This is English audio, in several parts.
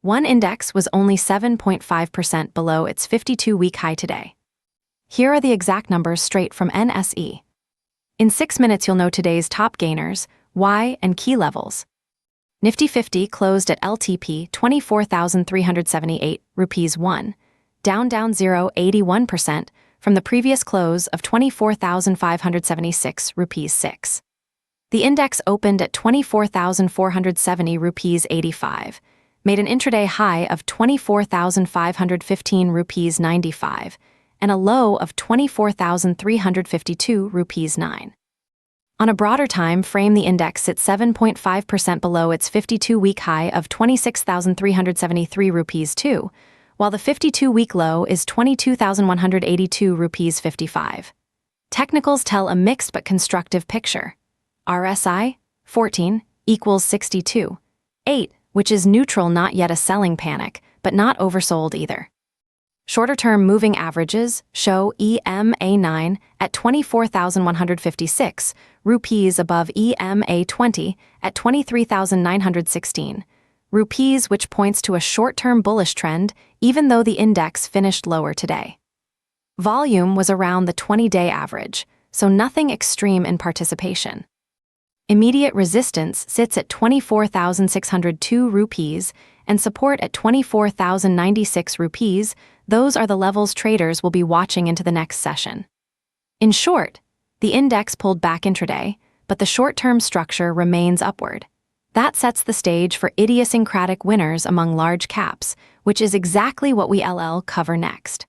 One index was only 7.5% below its 52-week high today. Here are the exact numbers straight from NSE. In 6 minutes you'll know today's top gainers, why, and key levels. Nifty 50 closed at LTP 24,378 rupees 1, down 0.81% from the previous close of 24,576 rupees 6. The index opened at 24,470 rupees 85, made an intraday high of 24,515 rupees 95, and a low of 24,352 rupees 9. On a broader time frame, the index sits 7.5% below its 52-week high of 26,373 rupees 2, while the 52-week low is 22,182 rupees 55. Technicals tell a mixed but constructive picture. RSI 14 equals 62. 8, which is neutral, not yet a selling panic, but not oversold either. Shorter-term moving averages show EMA 9 at 24,156 rupees above EMA 20 at 23,916 rupees, which points to a short-term bullish trend even though the index finished lower today. Volume was around the 20-day average, so nothing extreme in participation. Immediate resistance sits at 24,602 rupees and support at 24,096 rupees. Those are the levels traders will be watching into the next session. In short, the index pulled back intraday, but the short-term structure remains upward. That sets the stage for idiosyncratic winners among large caps, which is exactly what we cover next.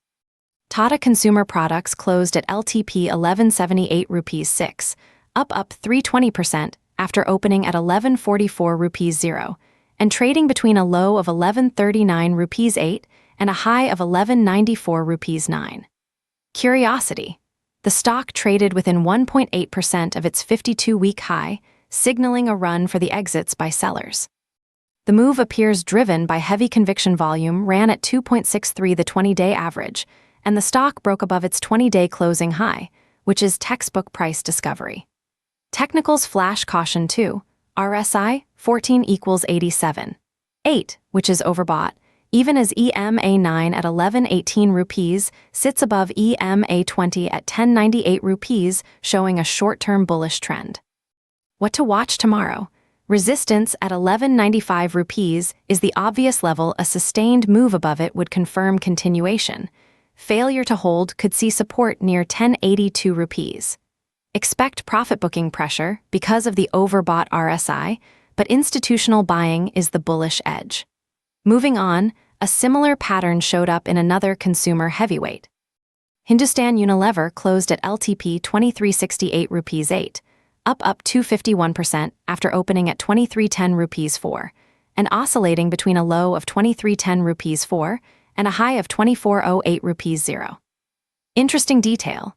Tata Consumer products closed at LTP 1178 rupees 6, up 320% after opening at 1144 rupees 0, and trading between a low of 1139 rupees 8 and a high of 1194 rupees 9. Curiosity: the stock traded within 1.8% of its 52-week high, signaling a run for the exits by sellers. The move appears driven by heavy conviction. Volume ran at 2.63, the 20-day average, and the stock broke above its 20-day closing high, which is textbook price discovery. Technicals flash caution too. RSI 14 equals 87. 8, which is overbought, even as EMA 9 at 1118 rupees sits above EMA 20 at 1098 rupees, showing a short-term bullish trend. What to watch tomorrow? Resistance at 1195 rupees is the obvious level. A sustained move above it would confirm continuation. Failure to hold could see support near 1082 rupees. Expect profit booking pressure because of the overbought RSI, but institutional buying is the bullish edge. Moving on, a similar pattern showed up in another consumer heavyweight. Hindustan Unilever closed at LTP 2368 rupees 8, up 251% after opening at 2310 rupees 4, and oscillating between a low of 2310 rupees 4 and a high of 2408 rupees 0. Interesting detail: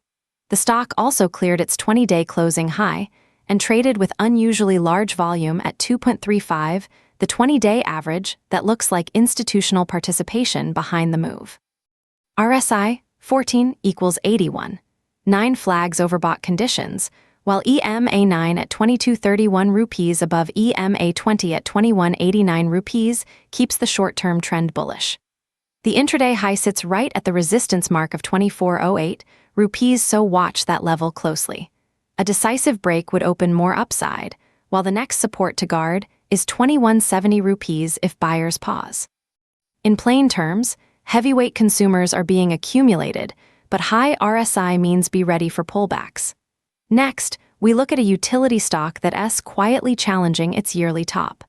the stock also cleared its 20-day closing high and traded with unusually large volume at 2.35, the 20-day average that looks like institutional participation behind the move. RSI 14 equals 81. 9 flags overbought conditions, while EMA 9 at 2231 rupees above EMA 20 at 2189 rupees keeps the short-term trend bullish. The intraday high sits right at the resistance mark of 2408 rupees, so watch that level closely. A decisive break would open more upside, while the next support to guard is 2170 rupees if buyers pause. In plain terms, heavyweight consumers are being accumulated, but high RSI means be ready for pullbacks. Next, we look at a utility stock that's quietly challenging its yearly top.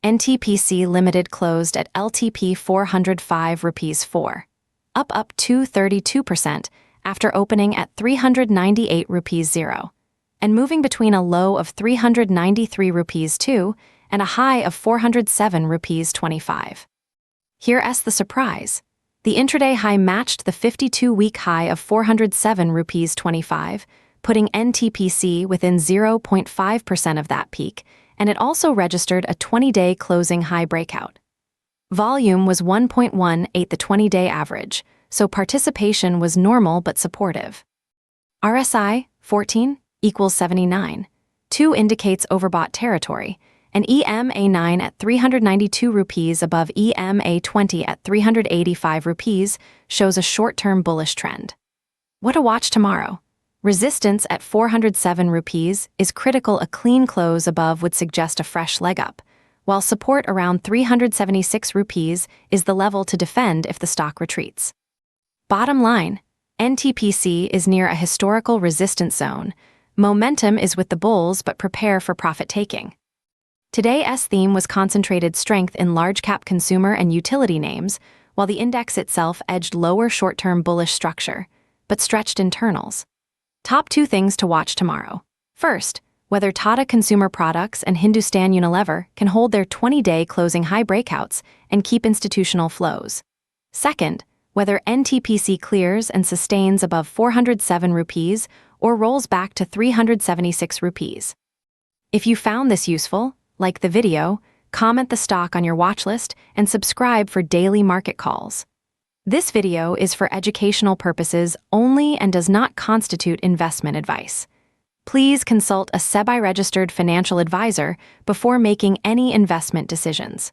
NTPC Limited closed at LTP 405 rupees 4, up 232% after opening at 398 rupees 0, and moving between a low of 393 rupees 2 and a high of 407 rupees 25. Here's the surprise: the intraday high matched the 52-week high of 407 rupees 25, putting NTPC within 0.5% of that peak, and it also registered a 20-day closing high breakout. Volume was 1.18, the 20-day average, so participation was normal but supportive. RSI 14 equals 79. 2 indicates overbought territory, and EMA9 at 392 rupees above EMA20 at 385 rupees shows a short-term bullish trend. What to watch tomorrow? Resistance at 407 rupees is critical. A clean close above would suggest a fresh leg up, while support around 376 rupees is the level to defend if the stock retreats. Bottom line, NTPC is near a historical resistance zone. Momentum is with the bulls, but prepare for profit-taking. Today's theme was concentrated strength in large-cap consumer and utility names, while the index itself edged lower short-term bullish structure, but stretched internals. Top 2 things to watch tomorrow. First, whether Tata Consumer Products and Hindustan Unilever can hold their 20-day closing high breakouts and keep institutional flows. Second, whether NTPC clears and sustains above 407 rupees or rolls back to 376 rupees. If you found this useful, like the video, comment the stock on your watch list, and subscribe for daily market calls. This video is for educational purposes only and does not constitute investment advice. Please consult a SEBI-registered financial advisor before making any investment decisions.